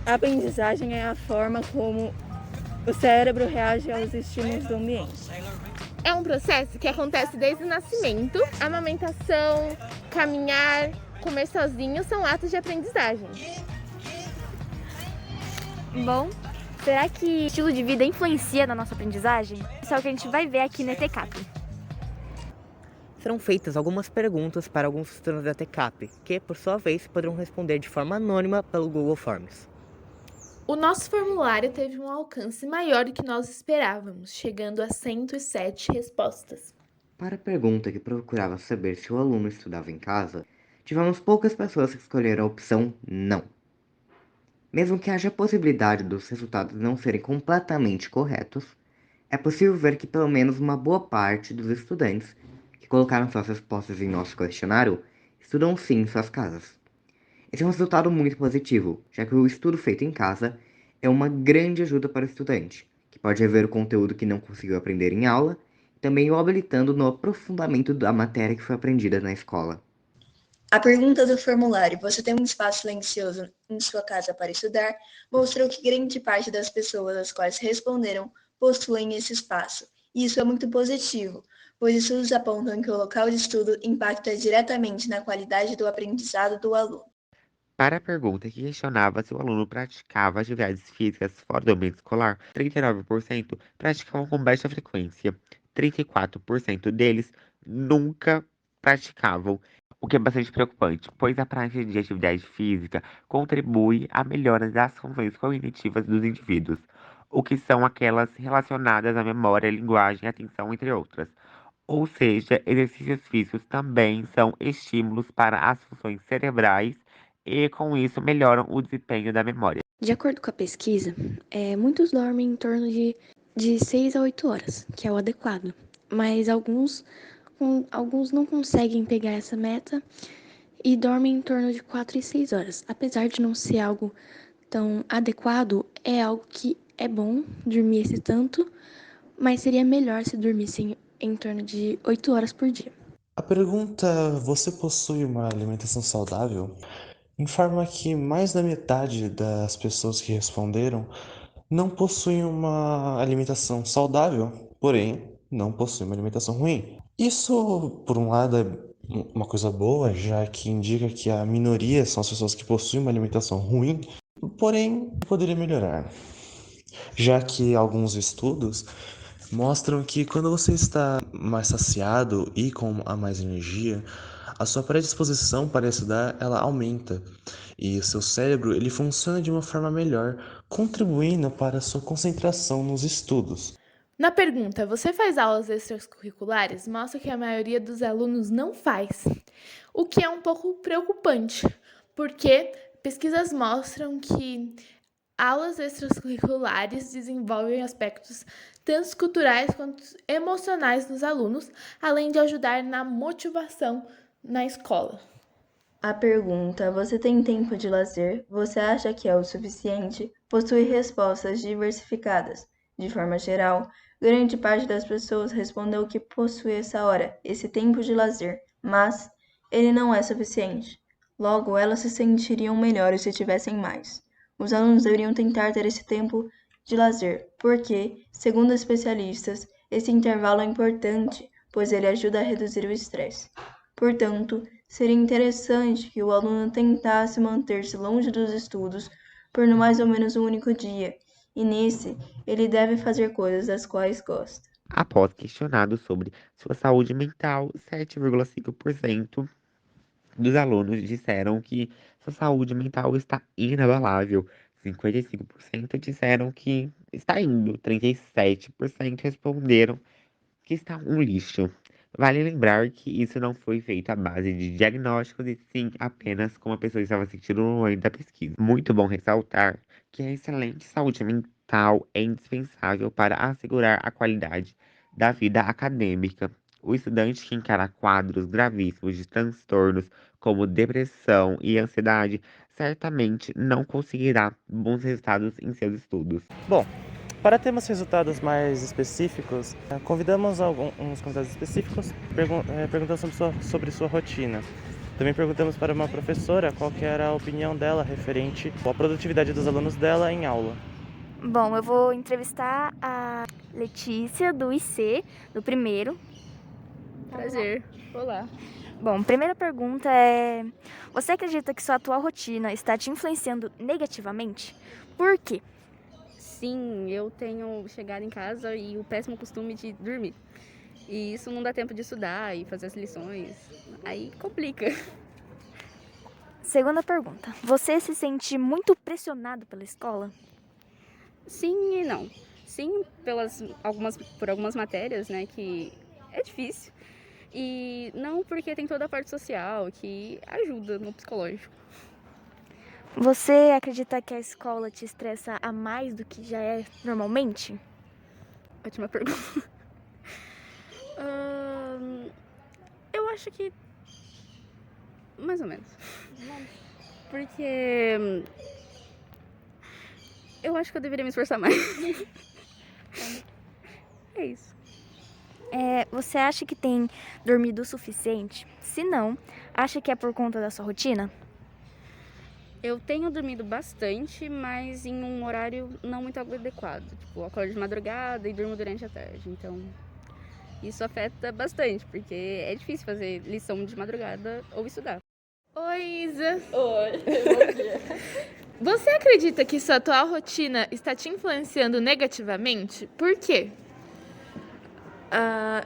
A aprendizagem é a forma como o cérebro reage aos estímulos do ambiente. É um processo que acontece desde o nascimento. Amamentação, caminhar, comer sozinho são atos de aprendizagem. Bom, será que o estilo de vida influencia na nossa aprendizagem? Isso é o que a gente vai ver aqui na ETCAP. Serão feitas algumas perguntas para alguns estudantes da TCAP, que, por sua vez, poderão responder de forma anônima pelo Google Forms. O nosso formulário teve um alcance maior do que nós esperávamos, chegando a 107 respostas. Para a pergunta que procurava saber se o aluno estudava em casa, tivemos poucas pessoas que escolheram a opção não. Mesmo que haja a possibilidade dos resultados não serem completamente corretos, é possível ver que pelo menos uma boa parte dos estudantes que colocaram suas respostas em nosso questionário estudam sim em suas casas. Esse é um resultado muito positivo, já que o estudo feito em casa é uma grande ajuda para o estudante, que pode rever o conteúdo que não conseguiu aprender em aula, e também o habilitando no aprofundamento da matéria que foi aprendida na escola. A pergunta do formulário "Você tem um espaço silencioso em sua casa para estudar?" mostrou que grande parte das pessoas às quais responderam possuem esse espaço. E isso é muito positivo, pois estudos apontam que o local de estudo impacta diretamente na qualidade do aprendizado do aluno. Para a pergunta que questionava se o aluno praticava atividades físicas fora do ambiente escolar, 39% praticavam com baixa frequência, 34% deles nunca praticavam, o que é bastante preocupante, pois a prática de atividade física contribui à melhora das funções cognitivas dos indivíduos, o que são aquelas relacionadas à memória, linguagem, atenção, entre outras. Ou seja, exercícios físicos também são estímulos para as funções cerebrais e, com isso, melhoram o desempenho da memória. De acordo com a pesquisa, muitos dormem em torno de 6 a 8 horas, que é o adequado. Mas alguns não conseguem pegar essa meta e dormem em torno de 4 e 6 horas. Apesar de não ser algo tão adequado, é algo que é bom dormir esse tanto, mas seria melhor se dormissem em torno de 8 horas por dia. A pergunta "Você possui uma alimentação saudável?" informa que mais da metade das pessoas que responderam não possuem uma alimentação saudável, porém não possuem uma alimentação ruim. Isso, por um lado, é uma coisa boa, já que indica que a minoria são as pessoas que possuem uma alimentação ruim, porém poderia melhorar, já que alguns estudos mostram que quando você está mais saciado e com a mais energia, a sua predisposição para estudar ela aumenta e o seu cérebro ele funciona de uma forma melhor, contribuindo para a sua concentração nos estudos. Na pergunta "Você faz aulas extracurriculares?" mostra que a maioria dos alunos não faz, o que é um pouco preocupante, porque pesquisas mostram que aulas extracurriculares desenvolvem aspectos tanto culturais quanto emocionais nos alunos, além de ajudar na motivação na escola. A pergunta "Você tem tempo de lazer? Você acha que é o suficiente?" possui respostas diversificadas. De forma geral, grande parte das pessoas respondeu que possui essa hora, esse tempo de lazer, mas ele não é suficiente. Logo, elas se sentiriam melhores se tivessem mais. Os alunos deveriam tentar ter esse tempo de lazer, porque, segundo especialistas, esse intervalo é importante, pois ele ajuda a reduzir o estresse. Portanto, seria interessante que o aluno tentasse manter-se longe dos estudos por no mais ou menos um único dia, e nesse, ele deve fazer coisas das quais gosta. Após questionado sobre sua saúde mental, 7,5% dos alunos disseram que sua saúde mental está inabalável. 55% disseram que está indo. 37% responderam que está um lixo. Vale lembrar que isso não foi feito à base de diagnósticos e sim apenas como a pessoa estava sentindo no momento da pesquisa. Muito bom ressaltar que a excelente saúde mental é indispensável para assegurar a qualidade da vida acadêmica. O estudante que encara quadros gravíssimos de transtornos como depressão e ansiedade certamente não conseguirá bons resultados em seus estudos. Bom, para termos resultados mais específicos, convidamos uns convidados específicos perguntando sobre sua rotina. Também perguntamos para uma professora qual que era a opinião dela referente à produtividade dos alunos dela em aula. Bom, eu vou entrevistar a Letícia, do IC, do primeiro. Prazer. Olá. Bom, primeira pergunta é: você acredita que sua atual rotina está te influenciando negativamente? Por quê? Sim, eu tenho chegado em casa e o péssimo costume de dormir. E isso não dá tempo de estudar e fazer as lições. Aí complica. Segunda pergunta: você se sente muito pressionado pela escola? Sim e não. Sim, por algumas matérias, né, que é difícil. E não porque tem toda a parte social que ajuda no psicológico. Você acredita que a escola te estressa a mais do que já é normalmente? Ótima pergunta. Eu acho que mais ou menos. Porque eu acho que eu deveria me esforçar mais. É isso. Você acha que tem dormido o suficiente? Se não, acha que é por conta da sua rotina? Eu tenho dormido bastante, mas em um horário não muito adequado. Tipo, eu acordo de madrugada e durmo durante a tarde. Então, isso afeta bastante, porque é difícil fazer lição de madrugada ou estudar. Oi, Isa. Oi, bom dia. Você acredita que sua atual rotina está te influenciando negativamente? Por quê?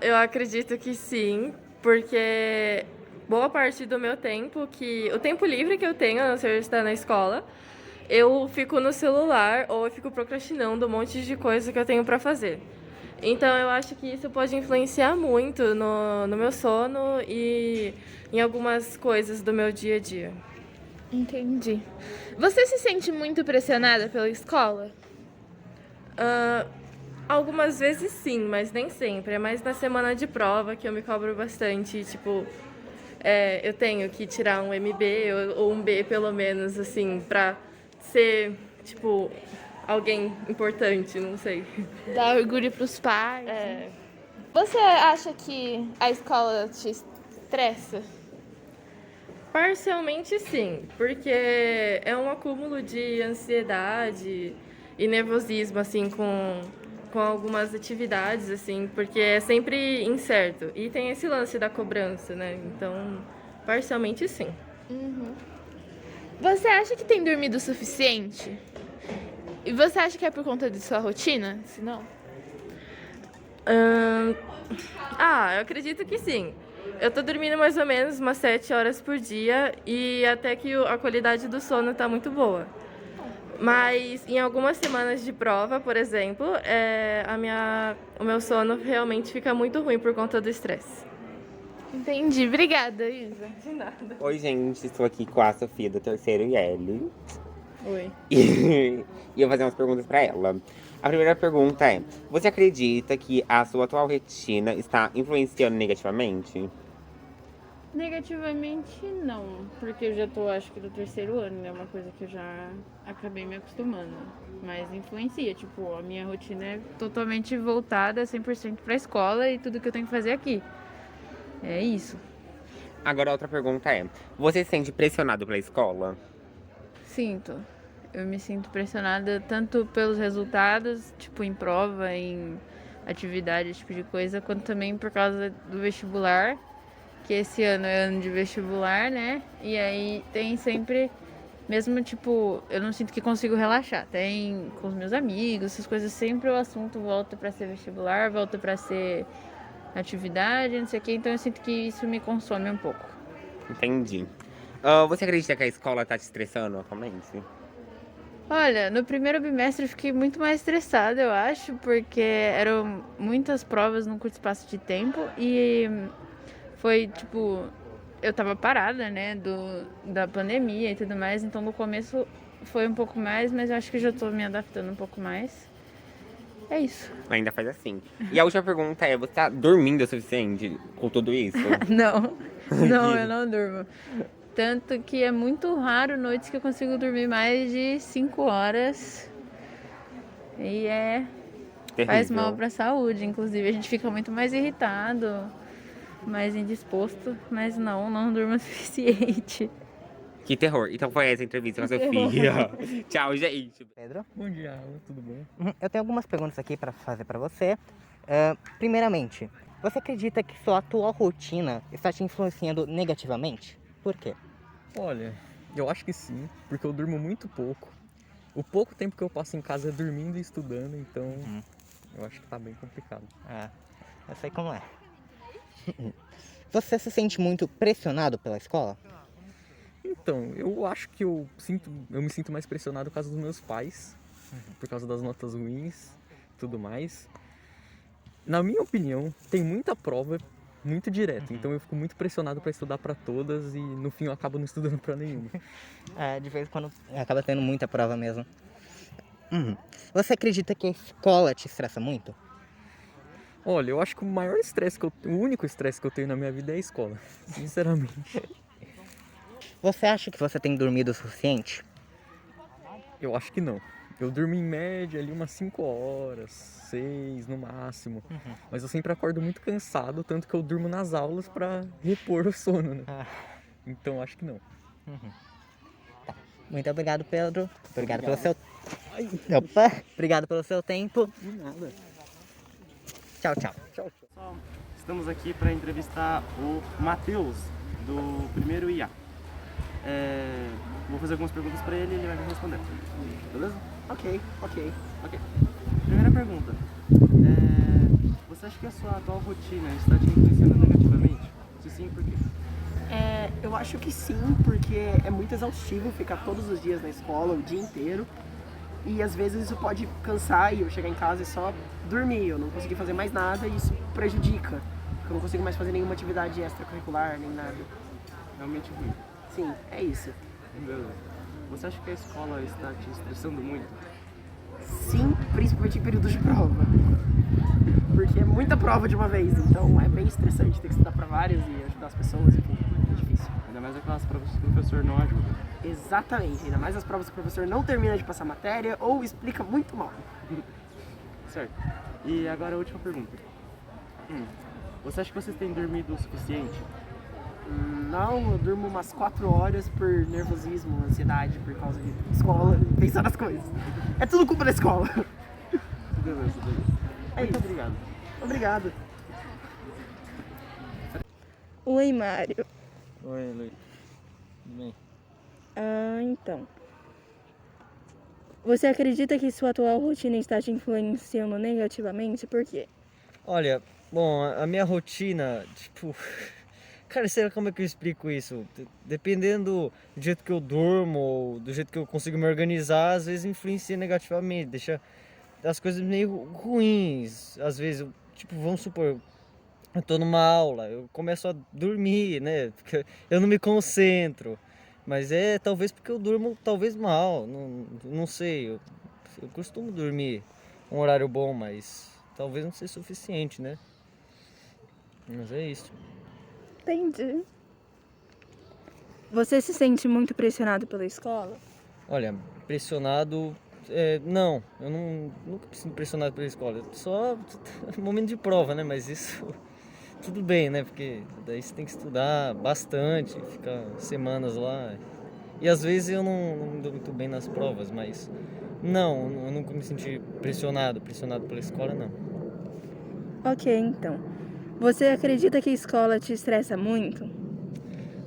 Eu acredito que sim, porque boa parte do meu tempo, o tempo livre que eu tenho, a não ser estar na escola, eu fico no celular ou eu fico procrastinando um monte de coisa que eu tenho para fazer. Então eu acho que isso pode influenciar muito no meu sono e em algumas coisas do meu dia a dia. Entendi. Você se sente muito pressionada pela escola? Algumas vezes sim, mas nem sempre. É mais na semana de prova que eu me cobro bastante. Tipo, eu tenho que tirar um MB ou um B, pelo menos, assim, pra ser, tipo, alguém importante, não sei. Dá orgulho pros pais. Né? Você acha que a escola te estressa? Parcialmente sim, porque é um acúmulo de ansiedade e nervosismo, assim, com algumas atividades, assim, porque é sempre incerto. E tem esse lance da cobrança, né? Então, parcialmente sim. Uhum. Você acha que tem dormido o suficiente? E você acha que é por conta de sua rotina? Se não? Eu acredito que sim. Eu tô dormindo mais ou menos umas 7 horas por dia e até que a qualidade do sono tá muito boa. Mas em algumas semanas de prova, por exemplo, o meu sono realmente fica muito ruim por conta do estresse. Entendi. Obrigada, Isa. De nada. Oi, gente, estou aqui com a Sofia do terceiro IL. Oi. E eu vou fazer umas perguntas pra ela. A primeira pergunta é: você acredita que a sua atual rotina está influenciando negativamente? Negativamente não, porque eu já tô, acho que do terceiro ano, né? Uma coisa que eu já acabei me acostumando. Mas influencia, tipo, a minha rotina é totalmente voltada 100% pra escola e tudo que eu tenho que fazer aqui. É isso. Agora a outra pergunta é: você se sente pressionado pela escola? Sinto. Eu me sinto pressionada tanto pelos resultados, tipo, em prova, em atividade, esse tipo de coisa, quanto também por causa do vestibular. Que esse ano é ano de vestibular, né? E aí tem sempre, mesmo tipo, eu não sinto que consigo relaxar. Tem com os meus amigos, essas coisas, sempre o assunto volta pra ser vestibular, volta pra ser atividade, não sei o quê. Então eu sinto que isso me consome um pouco. Entendi. Você acredita que a escola tá te estressando atualmente? Olha, no primeiro bimestre eu fiquei muito mais estressada, eu acho, porque eram muitas provas num curto espaço de tempo e foi, tipo, eu tava parada, né, da pandemia e tudo mais, então no começo foi um pouco mais, mas eu acho que já tô me adaptando um pouco mais. É isso. Ainda faz assim. E a última pergunta é: você tá dormindo o suficiente com tudo isso? Não, eu não durmo. Tanto que é muito raro noites que eu consigo dormir mais de 5 horas. E faz mal pra saúde, inclusive. A gente fica muito mais irritado. mais indisposto, mas não durmo o suficiente. Que terror. Então foi essa a entrevista com a Sofia. Tchau, gente. Pedro, Bom dia, tudo bom? eu tenho algumas perguntas aqui para fazer para você. Primeiramente, você acredita que sua atual rotina está te influenciando negativamente? Por quê? Olha, eu acho que sim, porque eu durmo muito pouco. O pouco tempo que eu passo em casa é dormindo e estudando, então eu acho que tá bem complicado. Eu sei como é. Você se sente muito pressionado pela escola? Então, eu acho que eu me sinto mais pressionado por causa dos meus pais, por causa das notas ruins, tudo mais. Na minha opinião, tem muita prova muito direta, então eu fico muito pressionado para estudar para todas e no fim eu acabo não estudando para nenhuma. De vez em quando acaba tendo muita prova mesmo. Você acredita que a escola te estressa muito? Olha, eu acho que o único estresse que eu tenho na minha vida é a escola, sinceramente. Você acha que você tem dormido o suficiente? Eu acho que não. Eu durmo em média ali umas 5 horas, 6 no máximo. Mas eu sempre acordo muito cansado, tanto que eu durmo nas aulas para repor o sono, né? Então acho que não. Tá. Muito obrigado, Pedro. Obrigado pelo seu... Opa! Obrigado pelo seu tempo. De nada. Tchau, tchau. Estamos aqui para entrevistar o Matheus, do primeiro IA. Vou fazer algumas perguntas para ele e ele vai me responder. Beleza? Ok. Primeira pergunta. Você acha que a sua atual rotina está te influenciando negativamente? Se sim, por quê? Eu acho que sim, porque é muito exaustivo ficar todos os dias na escola, o dia inteiro. E às vezes isso pode cansar e eu chegar em casa e só dormir. Eu não conseguir fazer mais nada e isso prejudica. Porque eu não consigo mais fazer nenhuma atividade extracurricular, nem nada. Realmente ruim. Sim, é isso. Beleza. Você acha que a escola está te estressando muito? Sim, principalmente em períodos de prova. Porque é muita prova de uma vez, então é bem estressante ter que estudar para várias e ajudar as pessoas, enfim, é difícil. Ainda mais aquelas provas que o professor não ajuda. Exatamente, ainda mais as provas que o professor não termina de passar a matéria ou explica muito mal. Certo. E agora a última pergunta. Você acha que vocês têm dormido o suficiente? Não, eu durmo umas 4 horas por nervosismo, ansiedade, por causa de escola, pensar nas coisas. É tudo culpa da escola. Beleza. Muito obrigado. Obrigado. Oi, Mário. Oi, Luiz. Tudo bem? Então. Você acredita que sua atual rotina está te influenciando negativamente? Por quê? Olha, bom, a minha rotina, tipo... Cara, sei lá como é que eu explico isso. Dependendo do jeito que eu durmo, ou do jeito que eu consigo me organizar, às vezes influencia negativamente, deixa as coisas meio ruins. Às vezes, tipo, vamos supor, eu tô numa aula, eu começo a dormir, né? Porque eu não me concentro. Mas talvez porque eu durmo talvez mal, não sei. Eu costumo dormir um horário bom, mas talvez não seja suficiente, né? Mas é isso. Entendi. Você se sente muito pressionado pela escola? Olha, pressionado... não, eu nunca me sinto pressionado pela escola. Só momento de prova, né? Mas isso... Tudo bem, né? Porque daí você tem que estudar bastante, ficar semanas lá. E às vezes eu não me dou muito bem nas provas, mas... Não, eu nunca me senti pressionado pela escola, não. Ok, então. Você acredita que a escola te estressa muito?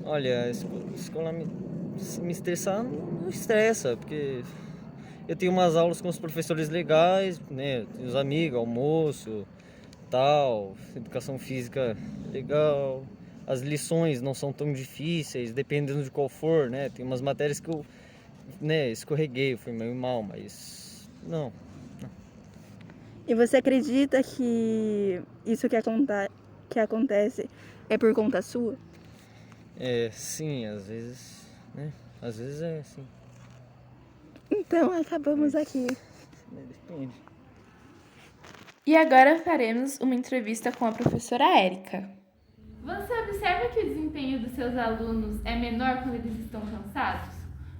Olha, a escola me estressar não estressa, porque eu tenho umas aulas com os professores legais, né? Tenho os amigos, almoço, tal, educação física legal. As lições não são tão difíceis, dependendo de qual for, né? Tem umas matérias que eu, né, escorreguei, fui meio mal, mas não. E você acredita que isso que acontece é por conta sua? Sim, às vezes, né? Às vezes é assim. Então, acabamos aqui. Depende. E agora faremos uma entrevista com a professora Érica. Você observa que o desempenho dos seus alunos é menor quando eles estão cansados?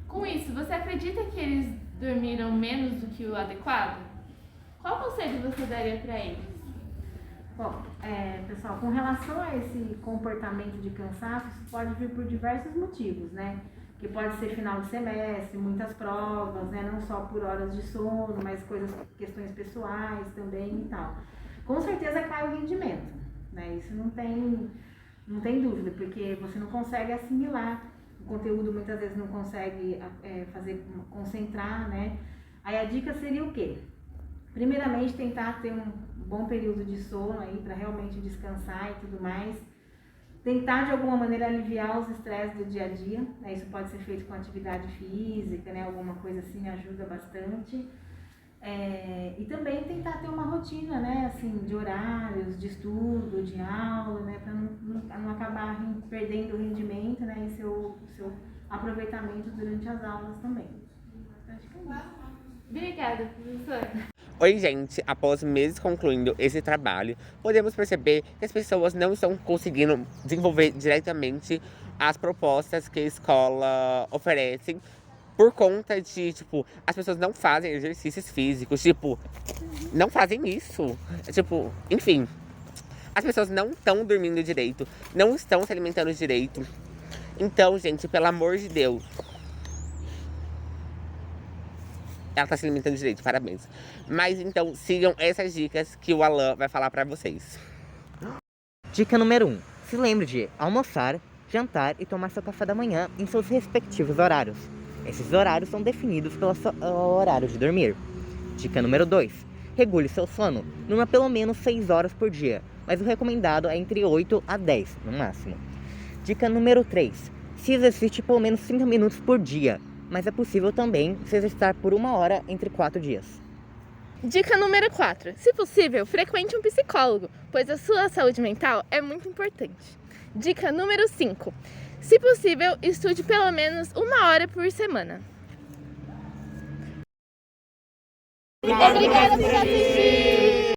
Com isso, você acredita que eles dormiram menos do que o adequado? Qual conselho você daria para eles? Bom, pessoal, com relação a esse comportamento de cansaço, isso pode vir por diversos motivos, né? Que pode ser final de semestre, muitas provas, né? Não só por horas de sono, mas questões pessoais também e tal. Com certeza cai o rendimento, né? Isso não tem dúvida, porque você não consegue assimilar o conteúdo, muitas vezes não consegue concentrar, né? Aí a dica seria o quê? Primeiramente, tentar ter um bom período de sono aí para realmente descansar e tudo mais. Tentar de alguma maneira aliviar os estresses do dia a dia, né? Isso pode ser feito com atividade física, né? Alguma coisa assim ajuda bastante. E também tentar ter uma rotina, né? Assim, de horários, de estudo, de aula, né? Para não acabar perdendo o rendimento, né? E seu aproveitamento durante as aulas também. Acho que é isso. Obrigada, professora. Oi, gente. Após meses concluindo esse trabalho, podemos perceber que as pessoas não estão conseguindo desenvolver diretamente as propostas que a escola oferece por conta de, tipo, as pessoas não fazem exercícios físicos, tipo, não fazem isso. Tipo, enfim, as pessoas não estão dormindo direito, não estão se alimentando direito. Então, gente, pelo amor de Deus. Ela tá se alimentando direito, parabéns. Mas então, sigam essas dicas que o Alan vai falar pra vocês. Dica número 1. Se lembre de almoçar, jantar e tomar seu café da manhã em seus respectivos horários. Esses horários são definidos pelo horário de dormir. Dica número 2. Regule seu sono. Durma pelo menos 6 horas por dia, mas o recomendado é entre 8 a 10 no máximo. Dica número 3. Se exercite pelo menos 5 minutos por dia, mas é possível também se exercitar por 1 hora entre 4 dias. Dica número 4. Se possível, frequente um psicólogo, pois a sua saúde mental é muito importante. Dica número 5. Se possível, estude pelo menos 1 hora por semana. Obrigada por assistir!